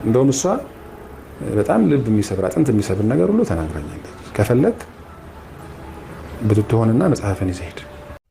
እንደውም እሷ በጣም ልብ የሚሰብር አጥንት የሚሰብር ነገር ሁሉ ተናግራኛለች። ከፈለክ ብትሆንና መጽሐፍን ይዘህ ሂድ።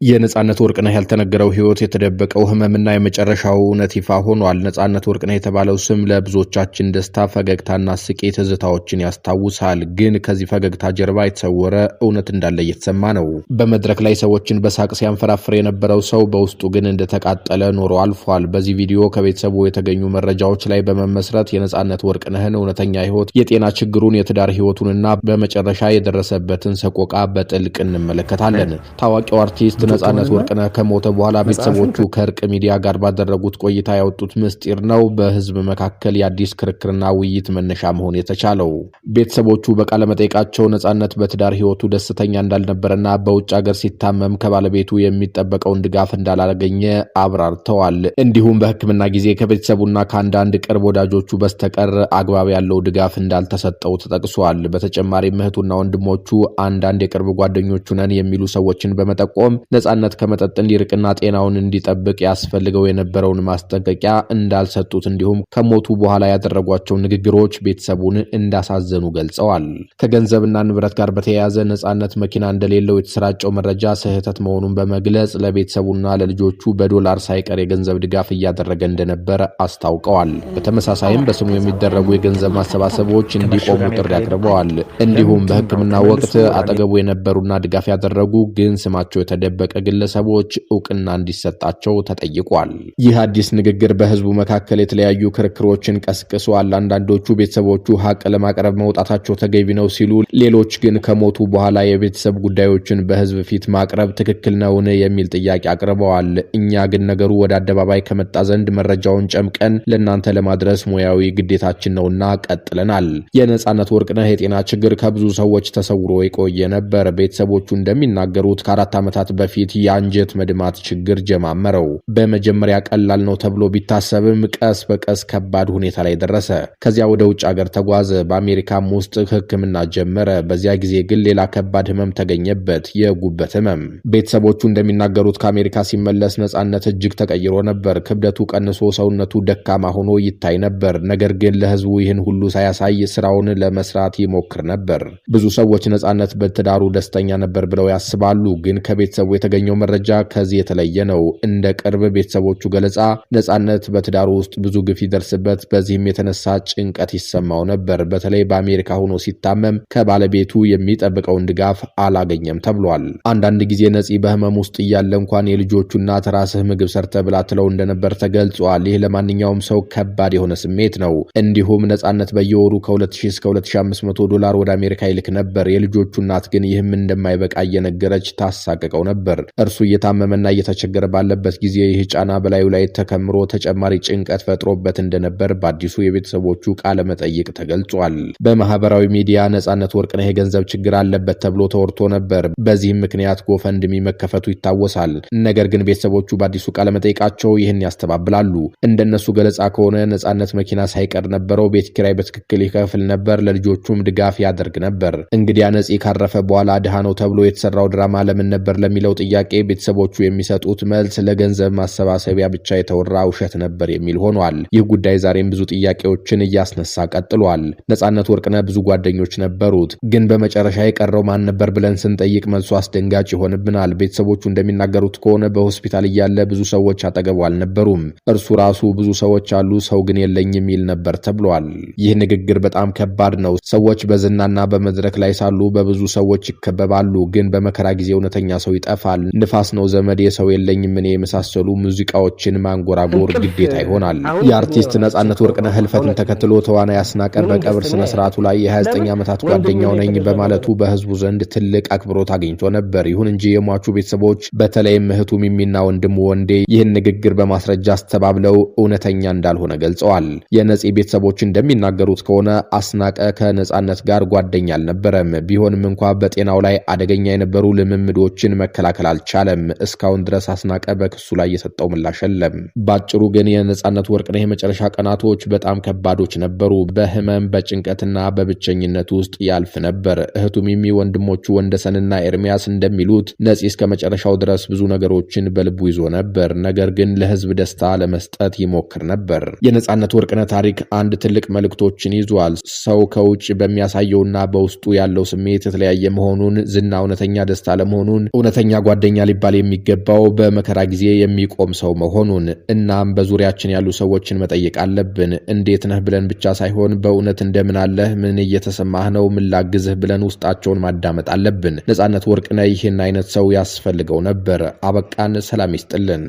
የነጻነት ወርቅነህ ያልተነገረው ህይወት የተደበቀው ህመምና የመጨረሻው እውነት ይፋ ሆኗል። ነጻነት ወርቅነህ የተባለው ስም ለብዙዎቻችን ደስታ፣ ፈገግታና ስቄ ትዝታዎችን ያስታውሳል። ግን ከዚህ ፈገግታ ጀርባ የተሰወረ እውነት እንዳለ እየተሰማ ነው። በመድረክ ላይ ሰዎችን በሳቅ ሲያንፈራፍር የነበረው ሰው በውስጡ ግን እንደተቃጠለ ኖሮ አልፏል። በዚህ ቪዲዮ ከቤተሰቡ የተገኙ መረጃዎች ላይ በመመስረት የነጻነት ወርቅነህን እውነተኛ ህይወት፣ የጤና ችግሩን፣ የትዳር ህይወቱንና በመጨረሻ የደረሰበትን ሰቆቃ በጥልቅ እንመለከታለን። ታዋቂው አርቲስት ነጻነት ወርቅነህ ከሞተ በኋላ ቤተሰቦቹ ከእርቅ ሚዲያ ጋር ባደረጉት ቆይታ ያወጡት ምስጢር ነው በህዝብ መካከል የአዲስ ክርክርና ውይይት መነሻ መሆን የተቻለው። ቤተሰቦቹ በቃለ መጠይቃቸው ነጻነት በትዳር ህይወቱ ደስተኛ እንዳልነበረና በውጭ ሀገር ሲታመም ከባለቤቱ የሚጠበቀውን ድጋፍ እንዳላገኘ አብራርተዋል። እንዲሁም በሕክምና ጊዜ ከቤተሰቡና ከአንዳንድ ቅርብ ወዳጆቹ በስተቀር አግባብ ያለው ድጋፍ እንዳልተሰጠው ተጠቅሷል። በተጨማሪም እህቱና ወንድሞቹ አንዳንድ የቅርብ ጓደኞቹ ነን የሚሉ ሰዎችን በመጠቆም ነጻነት ከመጠጥ እንዲርቅና ጤናውን እንዲጠብቅ ያስፈልገው የነበረውን ማስጠንቀቂያ እንዳልሰጡት እንዲሁም ከሞቱ በኋላ ያደረጓቸው ንግግሮች ቤተሰቡን እንዳሳዘኑ ገልጸዋል። ከገንዘብና ንብረት ጋር በተያያዘ ነጻነት መኪና እንደሌለው የተሰራጨው መረጃ ስህተት መሆኑን በመግለጽ ለቤተሰቡና ለልጆቹ በዶላር ሳይቀር የገንዘብ ድጋፍ እያደረገ እንደነበር አስታውቀዋል። በተመሳሳይም በስሙ የሚደረጉ የገንዘብ ማሰባሰቦች እንዲቆሙ ጥሪ አቅርበዋል። እንዲሁም በሕክምና ወቅት አጠገቡ የነበሩና ድጋፍ ያደረጉ ግን ስማቸው የተደበቀ ግለሰቦች እውቅና እንዲሰጣቸው ተጠይቋል። ይህ አዲስ ንግግር በህዝቡ መካከል የተለያዩ ክርክሮችን ቀስቅሷል። አንዳንዶቹ ቤተሰቦቹ ሀቅ ለማቅረብ መውጣታቸው ተገቢ ነው ሲሉ፣ ሌሎች ግን ከሞቱ በኋላ የቤተሰብ ጉዳዮችን በህዝብ ፊት ማቅረብ ትክክል ነውን የሚል ጥያቄ አቅርበዋል። እኛ ግን ነገሩ ወደ አደባባይ ከመጣ ዘንድ መረጃውን ጨምቀን ለእናንተ ለማድረስ ሙያዊ ግዴታችን ነውና ቀጥለናል። የነጻነት ወርቅነህ የጤና ችግር ከብዙ ሰዎች ተሰውሮ የቆየ ነበር። ቤተሰቦቹ እንደሚናገሩት ከ4 ዓመታት በፊት የአንጀት መድማት ችግር ጀማመረው። በመጀመሪያ ቀላል ነው ተብሎ ቢታሰብም ቀስ በቀስ ከባድ ሁኔታ ላይ ደረሰ። ከዚያ ወደ ውጭ ሀገር ተጓዘ። በአሜሪካም ውስጥ ሕክምና ጀመረ። በዚያ ጊዜ ግን ሌላ ከባድ ህመም ተገኘበት፣ የጉበት ህመም። ቤተሰቦቹ እንደሚናገሩት ከአሜሪካ ሲመለስ ነጻነት እጅግ ተቀይሮ ነበር። ክብደቱ ቀንሶ ሰውነቱ ደካማ ሆኖ ይታይ ነበር። ነገር ግን ለህዝቡ ይህን ሁሉ ሳያሳይ ስራውን ለመስራት ይሞክር ነበር። ብዙ ሰዎች ነጻነት በትዳሩ ደስተኛ ነበር ብለው ያስባሉ። ግን ከቤተሰቡ የተገኘው መረጃ ከዚህ የተለየ ነው። እንደ ቅርብ ቤተሰቦቹ ገለጻ ነጻነት በትዳሩ ውስጥ ብዙ ግፍ ይደርስበት፣ በዚህም የተነሳ ጭንቀት ይሰማው ነበር። በተለይ በአሜሪካ ሆኖ ሲታመም ከባለቤቱ የሚጠብቀውን ድጋፍ አላገኘም ተብሏል። አንዳንድ ጊዜ ነፂ በህመም ውስጥ እያለ እንኳን የልጆቹ እናት ራስህ ምግብ ሰርተ ብላ ትለው እንደነበር ተገልጿል። ይህ ለማንኛውም ሰው ከባድ የሆነ ስሜት ነው። እንዲሁም ነጻነት በየወሩ ከ2000 እስከ 2500 ዶላር ወደ አሜሪካ ይልክ ነበር። የልጆቹ እናት ግን ይህም እንደማይበቃ እየነገረች ታሳቀቀው ነበር። እርሱ እየታመመና እየተቸገረ ባለበት ጊዜ ይህ ጫና በላዩ ላይ ተከምሮ ተጨማሪ ጭንቀት ፈጥሮበት እንደነበር በአዲሱ የቤተሰቦቹ ቃለ መጠይቅ ተገልጿል። በማህበራዊ ሚዲያ ነጻነት ወርቅነህ የገንዘብ ችግር አለበት ተብሎ ተወርቶ ነበር። በዚህም ምክንያት ጎፈንድሚ መከፈቱ ይታወሳል። ነገር ግን ቤተሰቦቹ በአዲሱ ቃለ መጠይቃቸው ይህን ያስተባብላሉ። እንደነሱ ገለጻ ከሆነ ነጻነት መኪና ሳይቀር ነበረው። ቤት ኪራይ በትክክል ይከፍል ነበር። ለልጆቹም ድጋፍ ያደርግ ነበር። እንግዲያ ነፂ ካረፈ በኋላ ድሃ ነው ተብሎ የተሰራው ድራማ ለምን ነበር ለሚለው ጥያቄ ቤተሰቦቹ የሚሰጡት መልስ ለገንዘብ ማሰባሰቢያ ብቻ የተወራ ውሸት ነበር የሚል ሆኗል። ይህ ጉዳይ ዛሬም ብዙ ጥያቄዎችን እያስነሳ ቀጥሏል። ነጻነት ወርቅነህ ብዙ ጓደኞች ነበሩት። ግን በመጨረሻ የቀረው ማን ነበር ብለን ስንጠይቅ መልሱ አስደንጋጭ ይሆንብናል። ቤተሰቦቹ እንደሚናገሩት ከሆነ በሆስፒታል እያለ ብዙ ሰዎች አጠገቡ አልነበሩም። እርሱ ራሱ ብዙ ሰዎች አሉ፣ ሰው ግን የለኝም ይል ነበር ተብሏል። ይህ ንግግር በጣም ከባድ ነው። ሰዎች በዝናና በመድረክ ላይ ሳሉ በብዙ ሰዎች ይከበባሉ። ግን በመከራ ጊዜ እውነተኛ ሰው ይጠፋል። ንፋስ ነው ዘመዴ፣ ሰው የለኝም እኔ የመሳሰሉ ሙዚቃዎችን ማንጎራጎር ግዴታ ይሆናል። የአርቲስት ነጻነት ወርቅነህ ህልፈትን ተከትሎ ተዋናይ አስናቀ በቀብር ስነ ስርዓቱ ላይ የ29 ዓመታት ጓደኛው ነኝ በማለቱ በህዝቡ ዘንድ ትልቅ አክብሮት አግኝቶ ነበር። ይሁን እንጂ የሟቹ ቤተሰቦች በተለይም እህቱ ሚሚና ወንድሙ ወንዴ ይህን ንግግር በማስረጃ አስተባብለው እውነተኛ እንዳልሆነ ገልጸዋል። የነፂ ቤተሰቦች እንደሚናገሩት ከሆነ አስናቀ ከነጻነት ጋር ጓደኛ አልነበረም። ቢሆንም እንኳ በጤናው ላይ አደገኛ የነበሩ ልምምዶችን መከላከል ማስተካከል አልቻለም። እስካሁን ድረስ አስናቀ በክሱ ላይ የሰጠው ምላሽ የለም። ባጭሩ ግን የነጻነት ወርቅነህ የመጨረሻ ቀናቶች በጣም ከባዶች ነበሩ። በህመም በጭንቀትና በብቸኝነት ውስጥ ያልፍ ነበር። እህቱ ሚሚ፣ ወንድሞቹ ወንደሰንና ኤርሚያስ እንደሚሉት ነፂ እስከ መጨረሻው ድረስ ብዙ ነገሮችን በልቡ ይዞ ነበር። ነገር ግን ለህዝብ ደስታ ለመስጠት ይሞክር ነበር። የነጻነት ወርቅነህ ታሪክ አንድ ትልቅ መልእክቶችን ይዟል። ሰው ከውጭ በሚያሳየውና በውስጡ ያለው ስሜት የተለያየ መሆኑን፣ ዝና እውነተኛ ደስታ ለመሆኑን፣ እውነተኛ ጓደኛ ሊባል የሚገባው በመከራ ጊዜ የሚቆም ሰው መሆኑን። እናም በዙሪያችን ያሉ ሰዎችን መጠየቅ አለብን። እንዴት ነህ ብለን ብቻ ሳይሆን በእውነት እንደምን አለህ፣ ምን እየተሰማህ ነው፣ ምን ላግዝህ ብለን ውስጣቸውን ማዳመጥ አለብን። ነጻነት ወርቅነህ ይህን አይነት ሰው ያስፈልገው ነበር። አበቃን። ሰላም ይስጥልን።